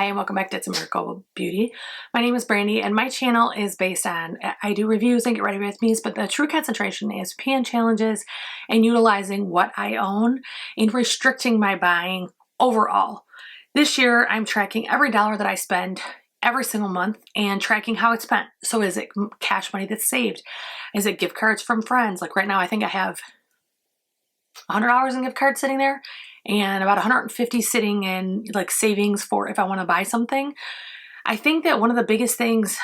Hi, and welcome back to It's a Miracle Beauty. My name is Brandy, and my channel is based on, I do reviews and get ready with me's, but the true concentration is pan challenges and utilizing what I own and restricting my buying overall. This year, I'm tracking every dollar that I spend every single month and tracking how it's spent. So is it cash money that's saved? Is it gift cards from friends? Like right now, I think I have $100 in gift cards sitting there and about 150 sitting in like savings for if I want to buy something. I think that one of the biggest things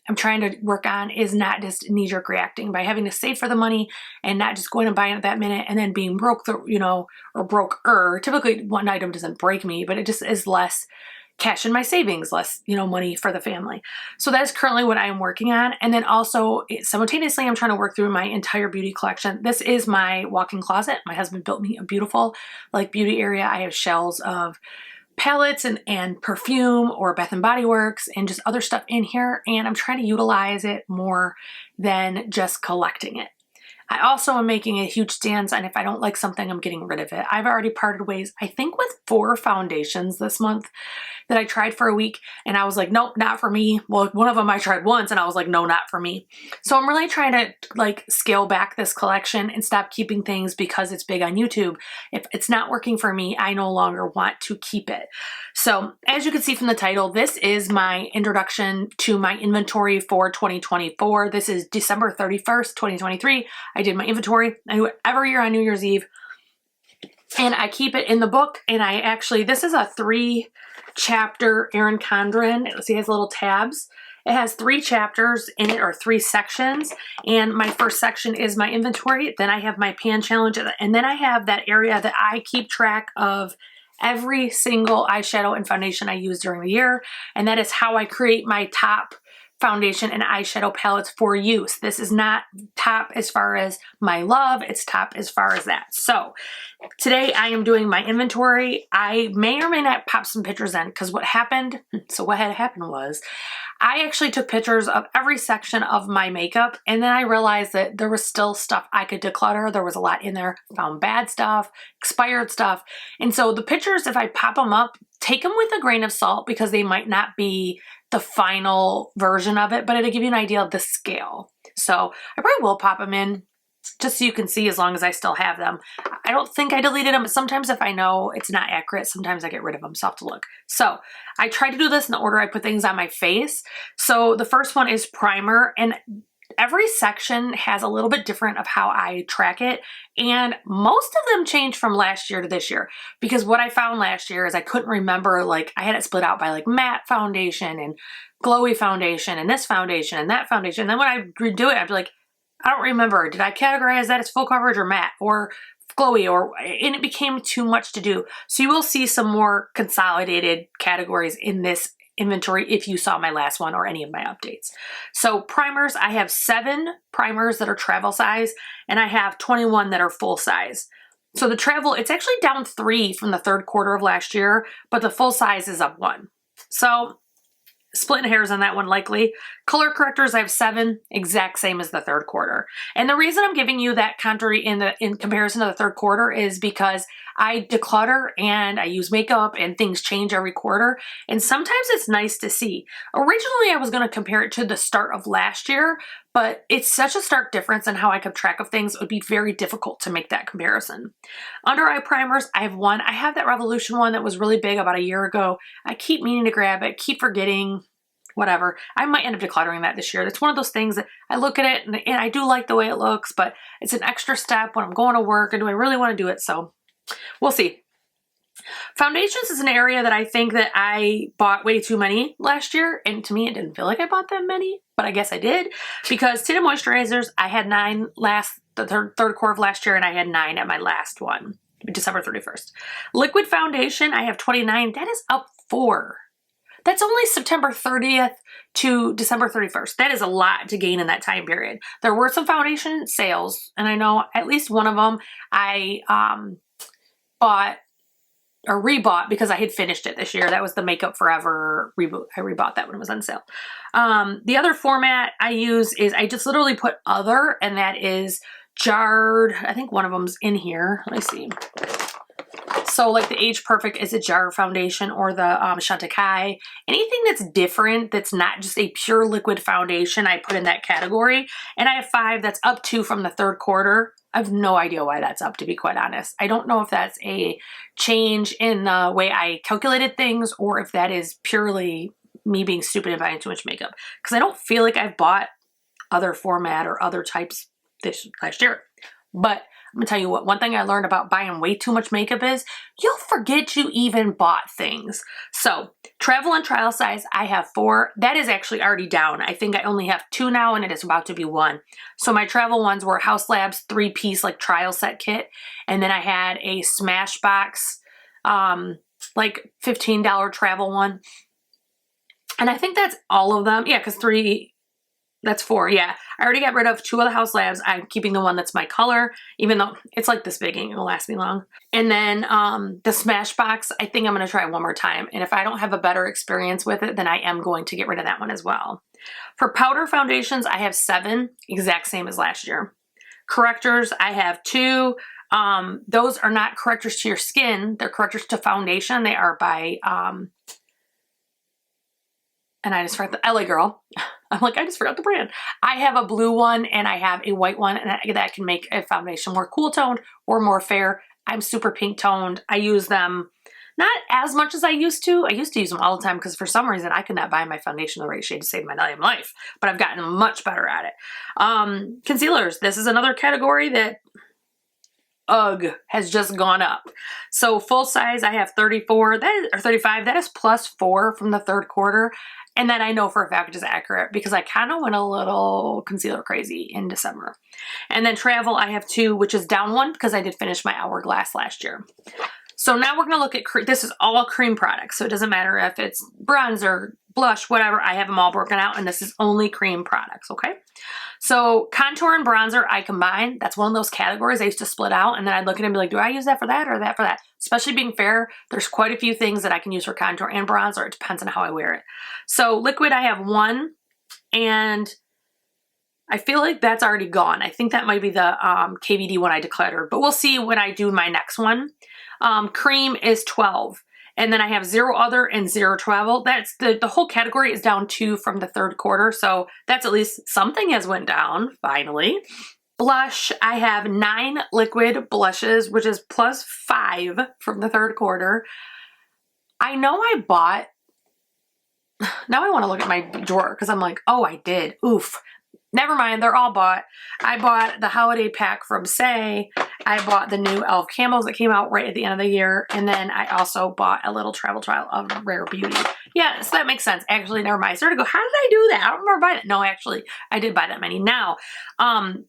I'm trying to work on is not just knee-jerk reacting by having to save for the money and not just going and buying it that minute and then being broke, or broke-er. Typically one item doesn't break me, but it just is less cash in my savings, less, money for the family. So that is currently what I am working on. And then also simultaneously, I'm trying to work through my entire beauty collection. This is my walk-in closet. My husband built me a beautiful beauty area. I have shelves of palettes and perfume or Bath and Body Works and just other stuff in here. And I'm trying to utilize it more than just collecting it. I also am making a huge stance on if I don't like something, I'm getting rid of it. I've already parted ways, I think, with 4 foundations this month that I tried for a week and I was like, nope, not for me. Well, one of them I tried once and I was like, no, not for me. So I'm really trying to scale back this collection and stop keeping things because it's big on YouTube. If it's not working for me, I no longer want to keep it. So as you can see from the title, this is my introduction to my inventory for 2024. This is December 31st, 2023. I did my inventory. I do it every year on New Year's Eve. And I keep it in the book. And this is a 3-chapter Erin Condren. See, it has little tabs. It has 3 chapters in it, or 3 sections. And my first section is my inventory. Then I have my pan challenge. And then I have that area that I keep track of every single eyeshadow and foundation I use during the year. And that is how I create my top foundation and eyeshadow palettes for use. This is not top as far as my love, it's top as far as that. So today I am doing my inventory. I may or may not pop some pictures in because what had happened was I actually took pictures of every section of my makeup and then I realized that there was still stuff I could declutter. There was a lot in there, found bad stuff, expired stuff. And so the pictures, if I pop them up, take them with a grain of salt because they might not be the final version of it, but it'll give you an idea of the scale. So I probably will pop them in just so you can see as long as I still have them. I don't think I deleted them, but sometimes if I know it's not accurate, sometimes I get rid of them, so I'll have to look. So I try to do this in the order I put things on my face. So the first one is primer, and every section has a little bit different of how I track it. And most of them changed from last year to this year because what I found last year is I couldn't remember, I had it split out by matte foundation and glowy foundation and this foundation and that foundation. And then when I redo it, I'd be like, I don't remember. Did I categorize that as full coverage or matte or glowy, and it became too much to do. So you will see some more consolidated categories in this inventory if you saw my last one or any of my updates. So primers, I have 7 primers that are travel size and I have 21 that are full size. So the travel, it's actually down 3 from the 3rd quarter of last year, but the full size is up 1. So splitting hairs on that one likely. Color correctors, I have 7, exact same as the 3rd quarter. And the reason I'm giving you that country in comparison to the 3rd quarter is because I declutter and I use makeup and things change every quarter. And sometimes it's nice to see. Originally, I was going to compare it to the start of last year, but it's such a stark difference in how I kept track of things. It would be very difficult to make that comparison. Under eye primers, I have 1. I have that Revolution one that was really big about a year ago. I keep meaning to grab it, keep forgetting, whatever. I might end up decluttering that this year. That's one of those things that I look at it and I do like the way it looks, but it's an extra step when I'm going to work and do I really want to do it? So we'll see. Foundations is an area that I think that I bought way too many last year. And to me, it didn't feel like I bought that many, but I guess I did because tinted moisturizers, I had 9 the third quarter of last year and I had 9 at my last one, December 31st. Liquid foundation, I have 29. That is up 4. That's only September 30th to December 31st. That is a lot to gain in that time period. There were some foundation sales, and I know at least one of them I bought or rebought because I had finished it this year. That was the Makeup Forever reboot. I rebought that when it was on sale. The other format I use is I just literally put other, and that is jarred. I think one of them's in here. Let me see. So like the Age Perfect is a jar foundation, or the Chantecaille. Anything that's different, that's not just a pure liquid foundation, I put in that category. And I have 5 that's up to from the 3rd quarter. I have no idea why that's up, to be quite honest. I don't know if that's a change in the way I calculated things, or if that is purely me being stupid and buying too much makeup. Because I don't feel like I've bought other format or other types this last year. But I'm gonna tell you what, one thing I learned about buying way too much makeup is you'll forget you even bought things. So travel and trial size, I have 4. That is actually already down. I think I only have 2 now, and it is about to be 1. So my travel ones were House Labs 3-piece like trial set kit. And then I had a Smashbox like $15 travel one. And I think that's all of them. Yeah, because 3, that's 4, yeah. I already got rid of 2 of the House Labs. I'm keeping the one that's my color, even though it's like this big, it'll last me long. And then the Smashbox, I think I'm gonna try one more time. And if I don't have a better experience with it, then I am going to get rid of that one as well. For powder foundations, I have 7, exact same as last year. Correctors, I have 2. Those are not correctors to your skin. They're correctors to foundation. They are by, and I just forgot the LA Girl. I'm like, I just forgot the brand. I have a blue one and I have a white one, and that can make a foundation more cool toned or more fair. I'm super pink toned. I use them not as much as I used to. I used to use them all the time because for some reason I could not buy my foundation the right shade to save my damn life, but I've gotten much better at it. Concealers. This is another category that has just gone up. So full size, I have 34, or 35. That is +4 from the 3rd quarter. And then I know for a fact is accurate because I kind of went a little concealer crazy in December. And then travel, I have 2, which is down 1 because I did finish my Hourglass last year. So now we're going to look at, this is all cream products. So it doesn't matter if it's bronzer, blush, whatever, I have them all broken out, and this is only cream products, okay? So contour and bronzer, I combine. That's one of those categories I used to split out, and then I'd look at it and be like, do I use that for that or that for that? Especially being fair, there's quite a few things that I can use for contour and bronzer. It depends on how I wear it. So liquid, I have 1, and I feel like that's already gone. I think that might be the KVD one I decluttered, but we'll see when I do my next one. Cream is 12. And then I have 0 other and 0 travel. That's the whole category is down 2 from the 3rd quarter. So that's at least something has went down finally. Blush, I have 9 liquid blushes, which is +5 from the 3rd quarter. I know I bought, now I want to look at my drawer because I'm like, oh, I did. Oof. Never mind, they're all bought. I bought the holiday pack from Say. I bought the new e.l.f. camos that came out right at the end of the year. And then I also bought a little travel trial of Rare Beauty. Yeah, so that makes sense. Actually, never mind. I started to go, how did I do that? I don't remember buying it. No, actually, I did buy that many. Now,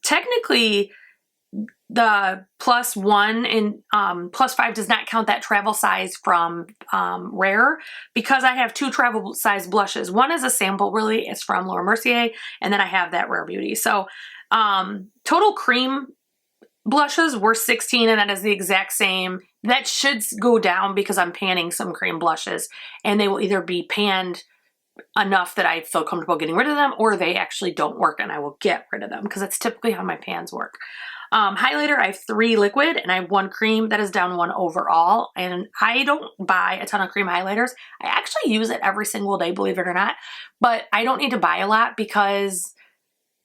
technically, the +1 and +5 does not count that travel size from Rare because I have 2 travel size blushes. One is a sample, really. It's from Laura Mercier, and then I have that Rare Beauty. So total cream blushes were 16, and that is the exact same. That should go down because I'm panning some cream blushes, and they will either be panned enough that I feel comfortable getting rid of them, or they actually don't work and I will get rid of them because that's typically how my pans work. Highlighter, I have 3 liquid and I have 1 cream. That is down 1 overall. And I don't buy a ton of cream highlighters. I actually use it every single day, believe it or not. But I don't need to buy a lot because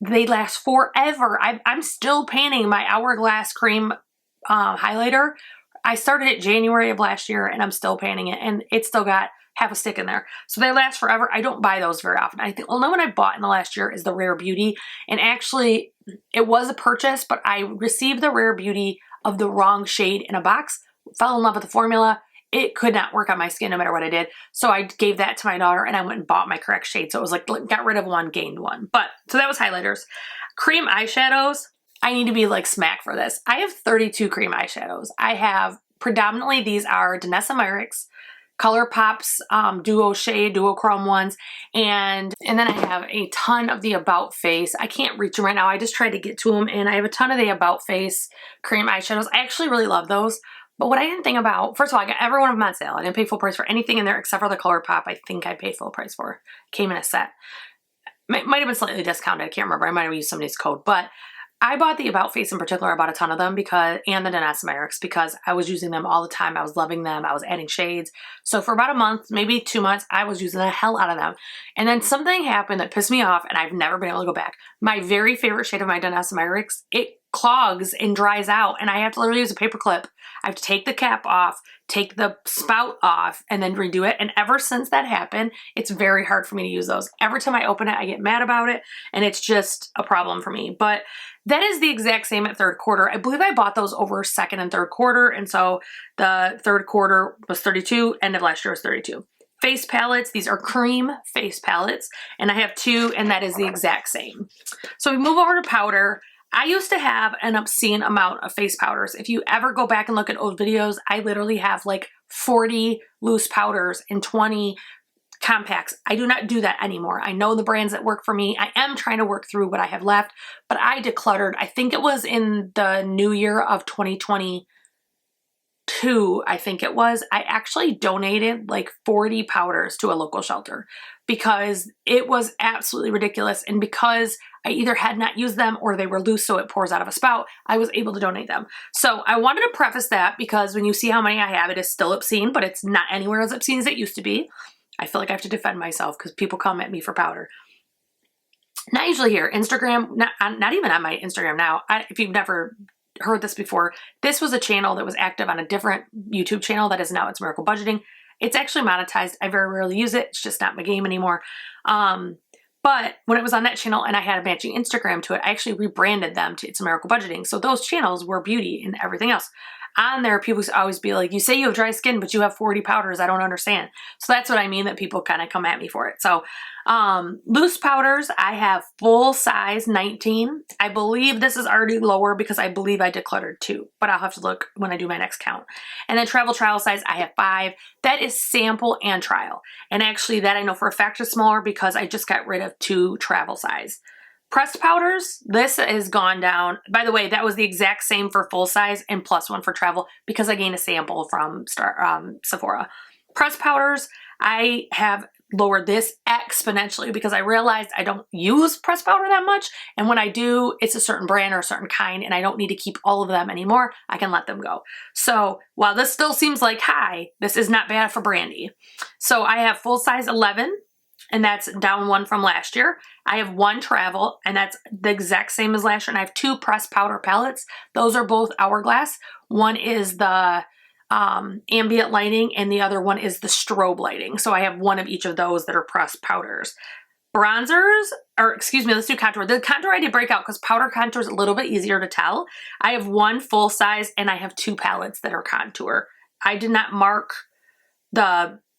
they last forever. I'm still panning my Hourglass cream highlighter. I started it January of last year and I'm still panning it, and it's still got half a stick in there. So they last forever. I don't buy those very often. I think the only one I bought in the last year is the Rare Beauty. And actually it was a purchase, but I received the Rare Beauty of the wrong shade in a box, fell in love with the formula. It could not work on my skin no matter what I did. So I gave that to my daughter and I went and bought my correct shade. So it was like, got rid of 1, gained 1. But so that was highlighters. Cream eyeshadows. I need to be like smack for this. I have 32 cream eyeshadows. I have predominantly, these are Danessa Myricks, ColourPop's duochrome ones, and then I have a ton of the About Face. I can't reach them right now. I just tried to get to them, and I have a ton of the About Face cream eyeshadows. I actually really love those. But what I didn't think about, first of all, I got every one of them on sale. I didn't pay full price for anything in there except for the ColourPop. I think I paid full price for. Came in a set. Might have been slightly discounted. I can't remember. I might have used somebody's code, but I bought the About Face in particular. I bought a ton of them and the Denesmerics because I was using them all the time. I was loving them. I was adding shades. So for about a month, maybe 2 months, I was using the hell out of them. And then something happened that pissed me off and I've never been able to go back. My very favorite shade of my Denesmerics, it clogs and dries out and I have to literally use a paper clip. I have to take the cap off, take the spout off, and then redo it. And ever since that happened, it's very hard for me to use those. Every time I open it, I get mad about it and it's just a problem for me. But that is the exact same at third quarter. I believe I bought those over second and third quarter. And so the third quarter was 32, end of last year was 32. Face palettes, these are cream face palettes, and I have 2, and that is the exact same. So we move over to powder. I used to have an obscene amount of face powders. If you ever go back and look at old videos, I literally have like 40 loose powders and 20 compacts. I do not do that anymore. I know the brands that work for me. I am trying to work through what I have left, but I decluttered. I think it was in the new year of 2022, I think it was. I actually donated like 40 powders to a local shelter because it was absolutely ridiculous. And because I either had not used them or they were loose so it pours out of a spout, I was able to donate them. So I wanted to preface that because when you see how many I have, it is still obscene, but it's not anywhere as obscene as it used to be. I feel like I have to defend myself because people come at me for powder. Not usually here. Instagram, not even on my Instagram now. If you've never heard this before, this was a channel that was active on a different YouTube channel that is now It's Miracle Budgeting. It's actually monetized. I very rarely use it. It's just not my game anymore. But when it was on that channel and I had a matching Instagram to it, I actually rebranded them to It's a Miracle Budgeting. So those channels were beauty and everything else. On there, people always be like, you say you have dry skin, but you have 40 powders. I don't understand. So that's what I mean, that people kind of come at me for it. So loose powders, I have full size 19. I believe this is already lower because I believe I decluttered 2, but I'll have to look when I do my next count. And then travel trial size, I have 5. That is sample and trial. And actually that I know for a fact is smaller because I just got rid of 2 travel size. Pressed powders, this has gone down. By the way, that was the exact same for full size and +1 for travel because I gained a sample from Sephora. Pressed powders, I have lowered this exponentially because I realized I don't use pressed powder that much. And when I do, it's a certain brand or a certain kind and I don't need to keep all of them anymore. I can let them go. So while this still seems like high, this is not bad for Brandy. So I have full size 11. And that's down 1 from last year. I have 1 travel, and that's the exact same as last year. And I have 2 pressed powder palettes. Those are both Hourglass. One is the ambient lighting, and the other one is the strobe lighting. So I have 1 of each of those that are pressed powders. Bronzers, or excuse me, let's do contour. The contour I did break out because powder contour is a little bit easier to tell. I have 1 full size, and I have 2 palettes that are contour. I did not mark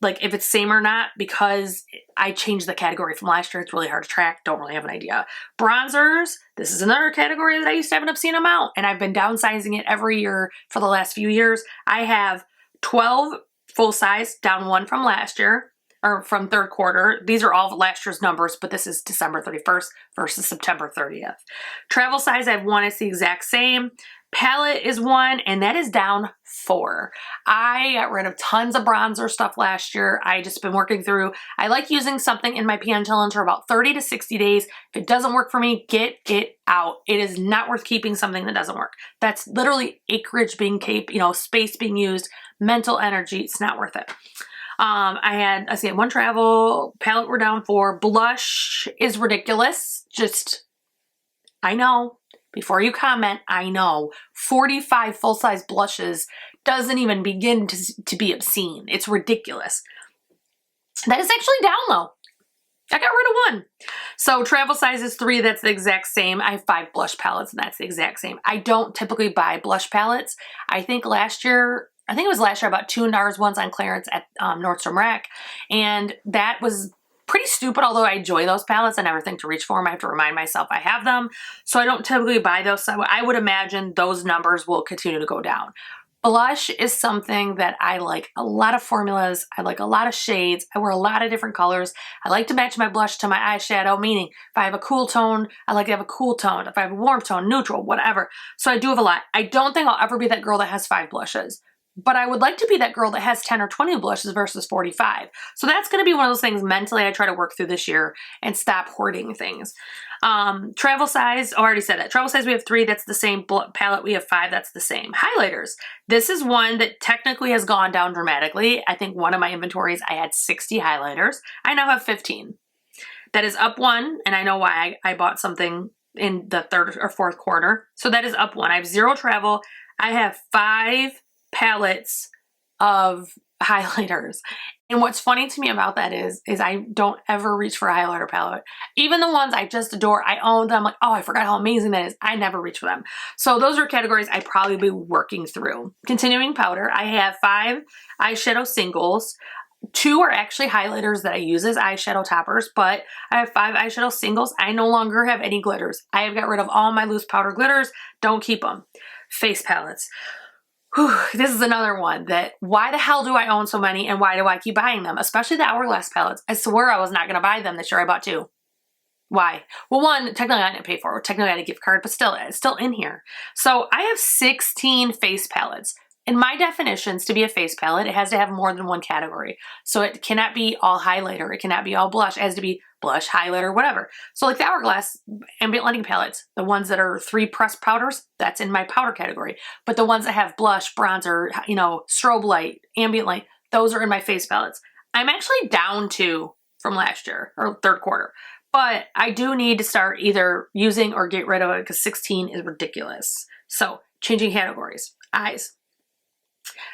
like if it's same or not because I changed the category from last year. It's really hard to track. Don't really have an idea. Bronzers, this is another category that I used to have an obscene amount and I've been downsizing it every year for the last few years. I have 12 full size, down 1 from last year or from third quarter. These are all last year's numbers, but this is December 31st versus September 30th. Travel size, I have 1, it's the exact same. Palette is 1, and that is down 4. I got rid of tons of bronzer stuff last year. I just been working through. I like using something in my pan challenge for about 30 to 60 days. If it doesn't work for me, get it out. It is not worth keeping something that doesn't work. That's literally acreage being kept, space being used, mental energy. It's not worth it. I had 1 travel, palette we're down 4. Blush is ridiculous. I know. Before you comment, I know 45 full-size blushes doesn't even begin to be obscene. It's ridiculous. That is actually down though. I got rid of 1. So travel size is 3. That's the exact same. I have 5 blush palettes and that's the exact same. I don't typically buy blush palettes. I think it was last year, I bought 2 NARS ones on clearance at Nordstrom Rack. And that was pretty stupid, although I enjoy those palettes. I never think to reach for them. I have to remind myself I have them. So I don't typically buy those. So I would imagine those numbers will continue to go down. Blush is something that I like a lot of formulas. I like a lot of shades. I wear a lot of different colors. I like to match my blush to my eyeshadow, meaning if I have a cool tone, I like to have a cool tone. If I have a warm tone, neutral, whatever. So I do have a lot. I don't think I'll ever be that girl that has 5 blushes. But I would like to be that girl that has 10 or 20 blushes versus 45. So that's going to be one of those things mentally I try to work through this year and stop hoarding things. Travel size, I already said that. Travel size, we have 3, that's the same. Palette, we have 5, that's the same. Highlighters. This is one that technically has gone down dramatically. I think one of my inventories, I had 60 highlighters. I now have 15. That is up 1, and I know why. I bought something in the 3rd or 4th quarter. So that is up 1. I have 0 travel. I have 5 palettes of highlighters. And what's funny to me about that is I don't ever reach for a highlighter palette. Even the ones I just adore, I own them. I'm like, oh, I forgot how amazing that is. I never reach for them. So those are categories I'd probably be working through. Continuing powder, I have 5 eyeshadow singles. 2 are actually highlighters that I use as eyeshadow toppers, but I have 5 eyeshadow singles. I no longer have any glitters. I have got rid of all my loose powder glitters. Don't keep them. Face palettes. Whew, this is another one that, why the hell do I own so many and why do I keep buying them? Especially the Hourglass palettes. I swear I was not going to buy them this year. I bought 2. Why? Well, one, technically I didn't pay for it. Technically I had a gift card, but still, it's still in here. So I have 16 face palettes. In my definitions, to be a face palette, it has to have more than one category. So it cannot be all highlighter. It cannot be all blush. It has to be blush, highlighter, whatever. So like the Hourglass ambient lighting palettes, the ones that are 3 pressed powders, that's in my powder category. But the ones that have blush, bronzer, you know, strobe light, ambient light, those are in my face palettes. I'm actually down 2 from last year or 3rd quarter. But I do need to start either using or get rid of it because 16 is ridiculous. So changing categories. Eyes.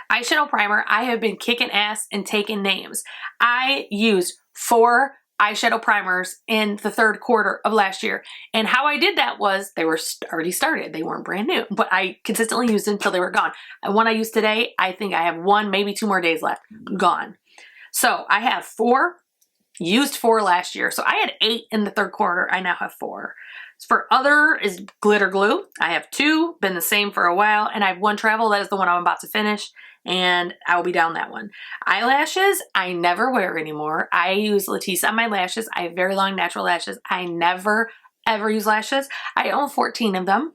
Eyeshadow primer, I have been kicking ass and taking names. I used 4 eyeshadow primers in the 3rd quarter of last year. And how I did that was they were already started. They weren't brand new, but I consistently used them until they were gone. And one I used today, I think I have 1, maybe 2 more days left. Gone. So I have 4, used 4 last year. So I had 8 in the 3rd quarter. I now have 4. For other is glitter glue. I have 2, been the same for a while, and I have 1 travel. That is the one I'm about to finish, and I will be down that one. Eyelashes, I never wear anymore. I use Latisse on my lashes. I have very long natural lashes. I never, ever use lashes. I own 14 of them.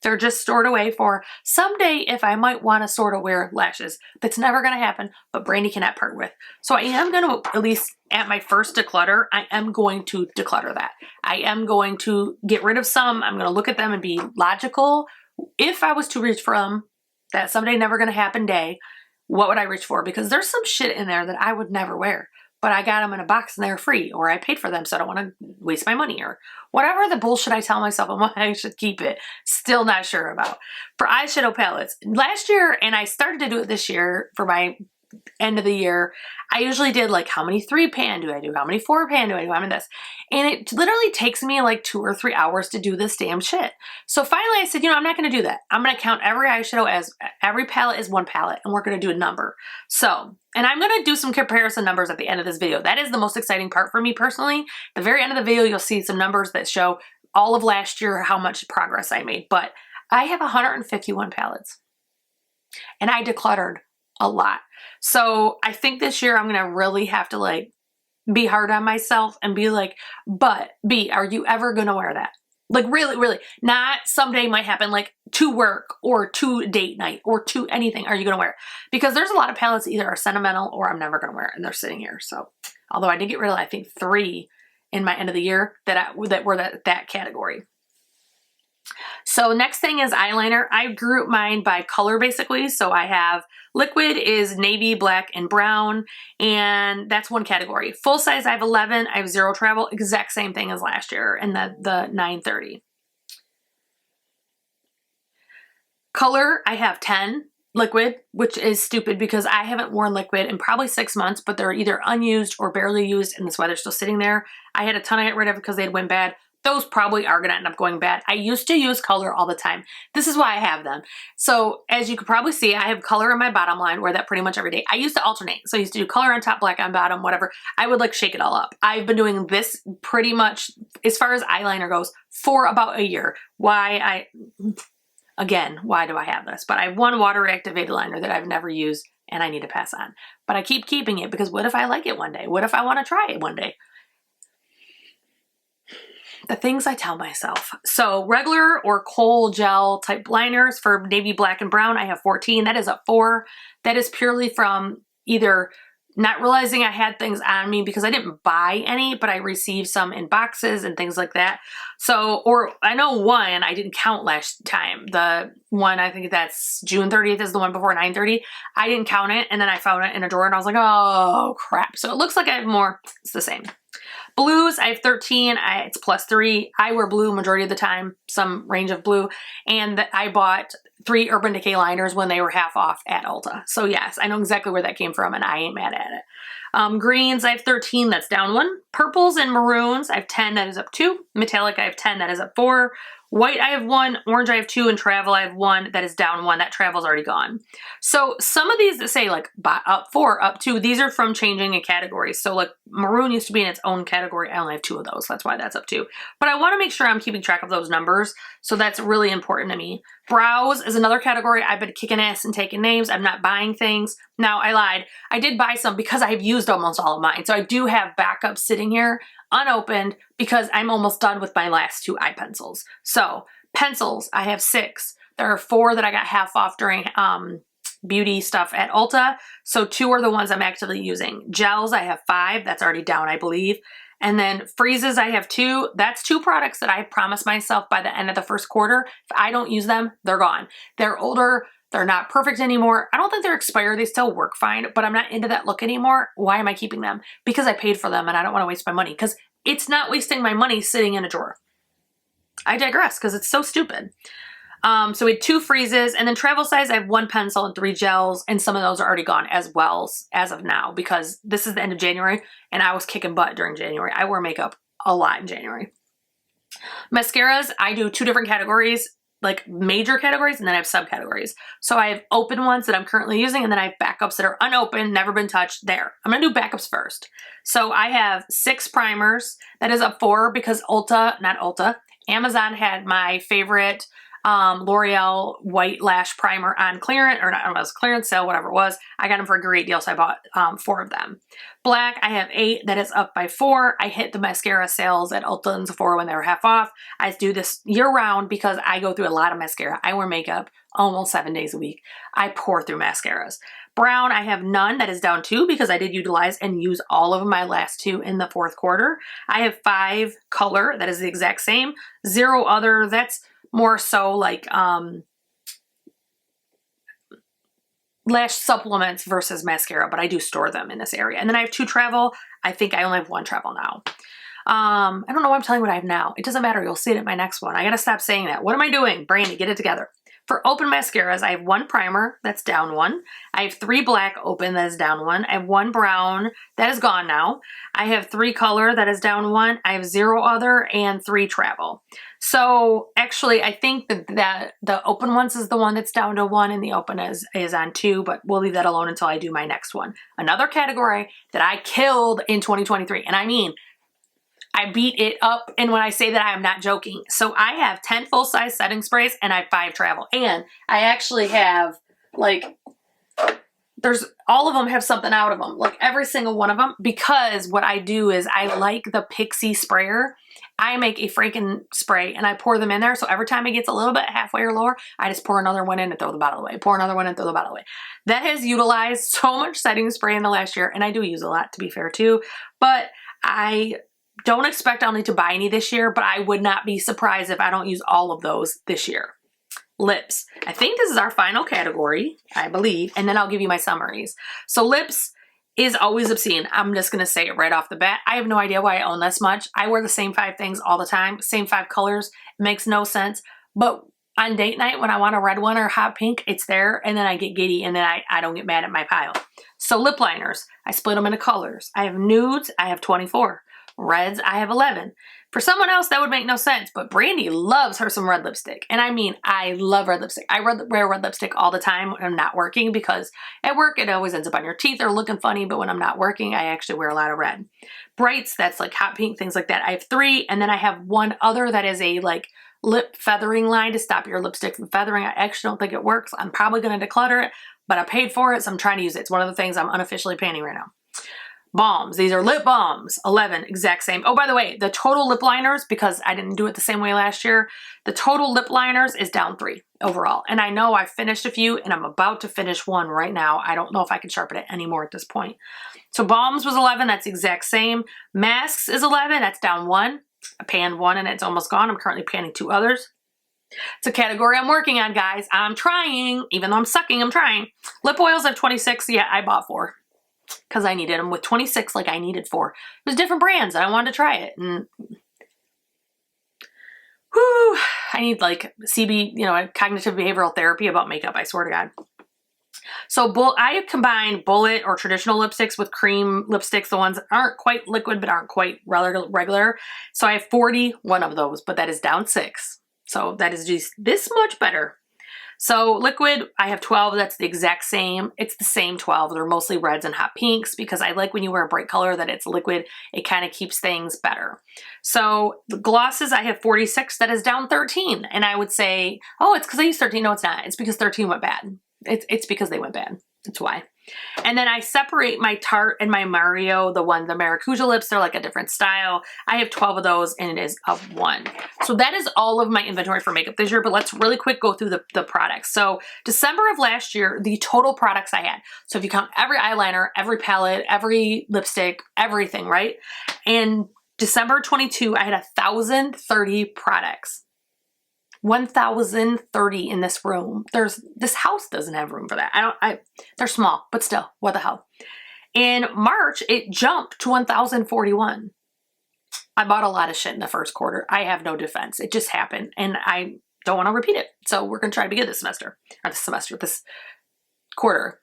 They're just stored away for someday if I might want to sort of wear lashes. That's never going to happen, but Brandy cannot part with. So I am going to, at least at my first declutter, I am going to declutter that. I am going to get rid of some. I'm going to look at them and be logical. If I was to reach for them, that someday never going to happen day, what would I reach for? Because there's some shit in there that I would never wear. But I got them in a box and they're free, or I paid for them so I don't want to waste my money, or whatever the bullshit I tell myself and why I should keep it. Still not sure about. For eyeshadow palettes, last year, and I started to do it this year for my end of the year, I usually did like, how many 3-pan do I do? How many 4-pan do I do? How many this? And it literally takes me like 2 or 3 hours to do this damn shit. So finally I said, you know, I'm not going to do that. I'm going to count every eyeshadow as every palette is 1 palette, and we're going to do a number. So, and I'm going to do some comparison numbers at the end of this video. That is the most exciting part for me personally. At the very end of the video, you'll see some numbers that show all of last year, how much progress I made. But I have 151 palettes, and I decluttered a lot. So I think this year I'm going to really have to like be hard on myself and be like, but B, are you ever going to wear that? Like really, really, not someday might happen, like to work or to date night or to anything. Are you going to wear it? Because there's a lot of palettes that either are sentimental or I'm never going to wear it, and they're sitting here. So although I did get rid of, I think 3 in my end of the year that were that category. So next thing is eyeliner. I group mine by color basically. So I have liquid is navy, black, and brown, and that's 1 category. Full size I have 11. I have 0 travel, exact same thing as last year in the 930. Color I have 10. Liquid, which is stupid because I haven't worn liquid in probably 6 months, but they're either unused or barely used, and that's why they're still sitting there. I had a ton I got rid of because they'd went bad. Those probably are going to end up going bad. I used to use color all the time. This is why I have them. So as you can probably see, I have color in my bottom line, wear that pretty much every day. I used to alternate. So I used to do color on top, black on bottom, whatever. I would like shake it all up. I've been doing this pretty much as far as eyeliner goes for about a year. Again, why do I have this? But I have 1 water reactivated liner that I've never used and I need to pass on. But I keep keeping it because what if I like it one day? What if I want to try it one day? The things I tell myself. So regular or kohl gel type liners for navy, black, and brown, I have 14. That is a 4. That is purely from either not realizing I had things on me because I didn't buy any, but I received some in boxes and things like that. So, or I know one I didn't count last time. The one, I think that's June 30th is the one before 9/30. I didn't count it, and then I found it in a drawer and I was like, oh crap. So it looks like I have more. It's the same. Blues, I have 13, it's +3. I wear blue majority of the time, some range of blue. And I bought 3 Urban Decay liners when they were half off at Ulta. So yes, I know exactly where that came from and I ain't mad at it. Greens, I have 13, that's down 1. Purples and maroons, I have 10, that is up 2. Metallic, I have 10, that is up 4. White, I have 1. Orange, I have 2. And travel, I have 1. That is down 1. That travel's already gone. So some of these that say like up 4, up 2, these are from changing a category. So like maroon used to be in its own category. I only have 2 of those. That's why that's up 2. But I want to make sure I'm keeping track of those numbers. So that's really important to me. Brows is another category. I've been kicking ass and taking names. I'm not buying things. Now, I lied. I did buy some because I've used almost all of mine. So I do have backups sitting here unopened because I'm almost done with my last 2 eye pencils. So pencils, I have 6. There are 4 that I got half off during beauty stuff at Ulta. So 2 are the ones I'm actively using. Gels, I have 5. That's already down, I believe. And then freezes, I have 2. That's 2 products that I promised myself by the end of the first quarter. If I don't use them, they're gone. They're older. They're not perfect anymore. I don't think they're expired. They still work fine, but I'm not into that look anymore. Why am I keeping them? Because I paid for them and I don't want to waste my money because it's not wasting my money sitting in a drawer. I digress because it's so stupid. So we had 2 freezes, and then travel size, I have 1 pencil and 3 gels, and some of those are already gone as well as of now because this is the end of January and I was kicking butt during January. I wear makeup a lot in January. Mascaras, I do 2 different categories, like major categories, and then I have subcategories. So I have open ones that I'm currently using, and then I have backups that are unopened, never been touched. There. I'm gonna do backups first. So I have 6 primers. That is up 4 because Amazon had my favorite L'Oreal white lash primer on clearance, or not, I don't know, it was clearance sale, whatever it was. I got them for a great deal, so I bought 4 of them. Black, I have 8, that is up by 4. I hit the mascara sales at Ulta and Sephora when they were half off. I do this year round because I go through a lot of mascara. I wear makeup almost 7 days a week. I pour through mascaras. Brown, I have none, that is down 2 because I did utilize and use all of my last 2 in the fourth quarter. I have 5 color, that is the exact same. 0 other, that's more so like lash supplements versus mascara, but I do store them in this area. And then I have 2 travel. I think I only have 1 travel now. I don't know why I'm telling you what I have now. It doesn't matter. You'll see it in my next one. I got to stop saying that. What am I doing? Brandy, get it together. For open mascaras, I have 1 primer, that's down 1. I have 3 black open, that is down 1. I have 1 brown, that is gone now. I have 3 color, that is down 1. I have 0 other and 3 travel. So actually, I think that the open ones is the one that's down to 1 and the open is on 2, but we'll leave that alone until I do my next one. Another category that I killed in 2023, and I mean, I beat it up, and when I say that, I am not joking. So I have 10 full-size setting sprays, and I have 5 travel. And I actually have, like, all of them have something out of them, like every single one of them, because what I do is I like the Pixie sprayer. I make a freaking spray, and I pour them in there, so every time it gets a little bit halfway or lower, I just pour another one in and throw the bottle away. Pour another one and throw the bottle away. That has utilized so much setting spray in the last year, and I do use a lot, to be fair, too. But I don't expect I'll need to buy any this year, but I would not be surprised if I don't use all of those this year. Lips. I think this is our final category, I believe, and then I'll give you my summaries. So lips is always obscene. I'm just going to say it right off the bat. I have no idea why I own this much. I wear the same 5 things all the time, same 5 colors. It makes no sense. But on date night, when I want a red one or hot pink, it's there, and then I get giddy, and then I don't get mad at my pile. So lip liners, I split them into colors. I have nudes, I have 24. Reds, I have 11. For someone else, that would make no sense, but Brandy loves her some red lipstick. And I mean, I love red lipstick. I wear red lipstick all the time when I'm not working because at work, it always ends up on your teeth or looking funny, but when I'm not working, I actually wear a lot of red. Brights, that's like hot pink, things like that. I have 3, and then I have 1 other that is a like lip feathering line to stop your lipstick from feathering. I actually don't think it works. I'm probably going to declutter it, but I paid for it, so I'm trying to use it. It's one of the things I'm unofficially painting right now. Balms, these are lip balms, 11, exact same. Oh, by the way, the total lip liners, because I didn't do it the same way last year, the total lip liners is down 3 overall. And I know I finished a few and I'm about to finish one right now. I don't know if I can sharpen it anymore at this point. So balms was 11, that's the exact same. Masks is 11, that's down 1. I panned 1 and it's almost gone. I'm currently panning 2 others. It's a category I'm working on, guys. I'm trying, even though I'm sucking, I'm trying. Lip oils I have 26, yeah, I bought 4. Because I needed them with 26 like I needed 4. It was different brands and I wanted to try it. And whew, I need like CB, you know, cognitive behavioral therapy about makeup, I swear to God. So I combine bullet or traditional lipsticks with cream lipsticks, the ones that aren't quite liquid but aren't quite regular. So I have 41 of those, but that is down 6. So that is just this much better. So liquid, I have 12. That's the exact same. It's the same 12. They're mostly reds and hot pinks because I like when you wear a bright color that it's liquid. It kind of keeps things better. So the glosses, I have 46. That is down 13. And I would say, oh, it's because I used 13. No, it's not. It's because 13 went bad. It's because they went bad. That's why. And then I separate my Tarte and my Mario, the Maracuja lips. They're like a different style. I have 12 of those and it is of 1. So that is all of my inventory for makeup this year, but let's really quick go through the products. So December of last year, the total products I had. So if you count every eyeliner, every palette, every lipstick, everything, right? And December 22, I had 1,030 products. 1,030 in this room. This house doesn't have room for that. They're small, but still, what the hell. In March, it jumped to 1,041. I bought a lot of shit in the first quarter. I have no defense. It just happened and I don't want to repeat it. So we're going to try to be good this quarter.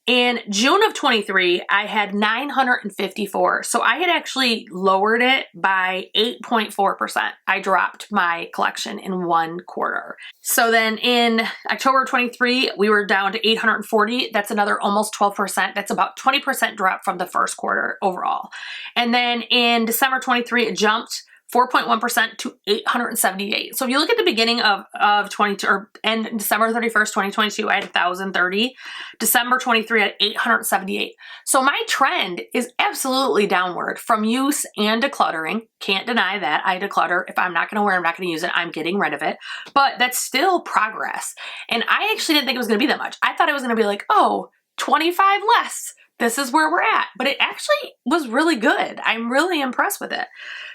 In June of 23, I had 954. So I had actually lowered it by 8.4%. I dropped my collection in 1 quarter. So then in October 23, we were down to 840. That's another almost 12%. That's about 20% drop from the first quarter overall. And then in December 23, it jumped 4.1% to 878. So if you look at the beginning of 22 or end December 31st, 2022, I had 1,030. December 23 at 878. So my trend is absolutely downward from use and decluttering. Can't deny that. I declutter. If I'm not going to wear, I'm not going to use it. I'm getting rid of it. But that's still progress. And I actually didn't think it was going to be that much. I thought it was going to be like, oh, 25 less. This is where we're at. But it actually was really good. I'm really impressed with it.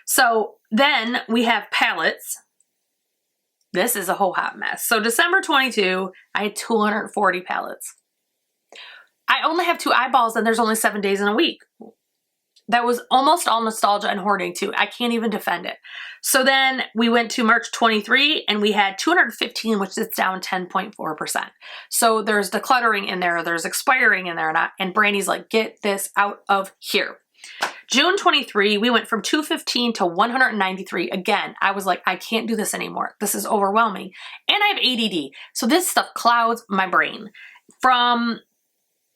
So then we have palettes. This is a whole hot mess. So December 22, I had 240 palettes. I only have 2 eyeballs and there's only 7 days in a week. That was almost all nostalgia and hoarding too. I can't even defend it. So then we went to March 23 and we had 215, which is down 10.4%. So there's decluttering in there, there's expiring in there, and Brandy's like, get this out of here. June 23, we went from 215 to 193. Again, I was like, I can't do this anymore. This is overwhelming. And I have ADD. So this stuff clouds my brain. From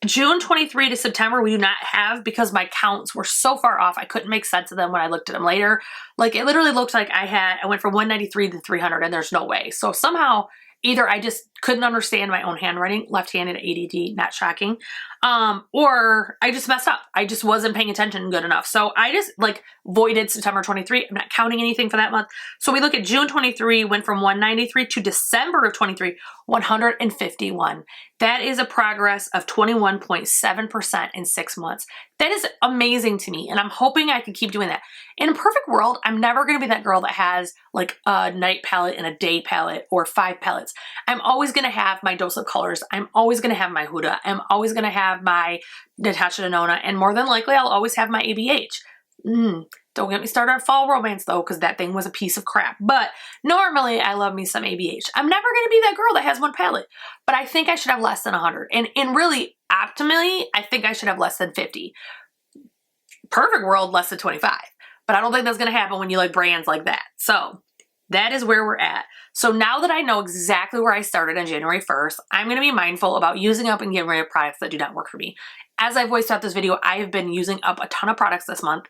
June 23 to September, we do not have because my counts were so far off. I couldn't make sense of them when I looked at them later. Like it literally looked like I went from 193 to 300 and there's no way. So somehow either I just couldn't understand my own handwriting, left-handed ADD, not shocking, or I just messed up. I just wasn't paying attention good enough. So I just like voided September 23. I'm not counting anything for that month. So we look at June 23, went from 193 to December of 23, 151. That is a progress of 21.7% in 6 months. That is amazing to me. And I'm hoping I can keep doing that. In a perfect world, I'm never going to be that girl that has like a night palette and a day palette or 5 palettes. I'm always going to have my dose of colors. I'm always going to have my Huda. I'm always going to have my Natasha Denona. And more than likely, I'll always have my ABH. Don't get me started on Fall Romance though, because that thing was a piece of crap. But normally I love me some ABH. I'm never going to be that girl that has 1 palette, but I think I should have less than 100. And really, optimally, I think I should have less than 50. Perfect world, less than 25. But I don't think that's going to happen when you like brands like that. So that is where we're at. So now that I know exactly where I started on January 1st, I'm going to be mindful about using up and getting rid of products that do not work for me. As I've voiced out this video, I have been using up a ton of products this month.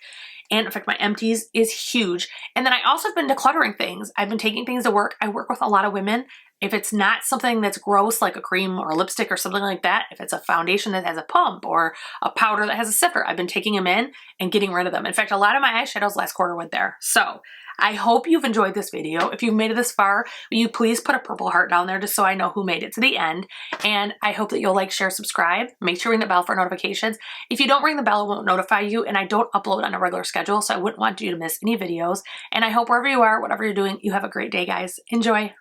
And in fact, my empties is huge. And then I also have been decluttering things. I've been taking things to work. I work with a lot of women. If it's not something that's gross like a cream or a lipstick or something like that, if it's a foundation that has a pump or a powder that has a sifter, I've been taking them in and getting rid of them. In fact, a lot of my eyeshadows last quarter went there. So I hope you've enjoyed this video. If you've made it this far, will you please put a purple heart down there just so I know who made it to the end. And I hope that you'll like, share, subscribe. Make sure you ring the bell for notifications. If you don't ring the bell, it won't notify you, and I don't upload on a regular schedule, so I wouldn't want you to miss any videos. And I hope wherever you are, whatever you're doing, you have a great day, guys. Enjoy.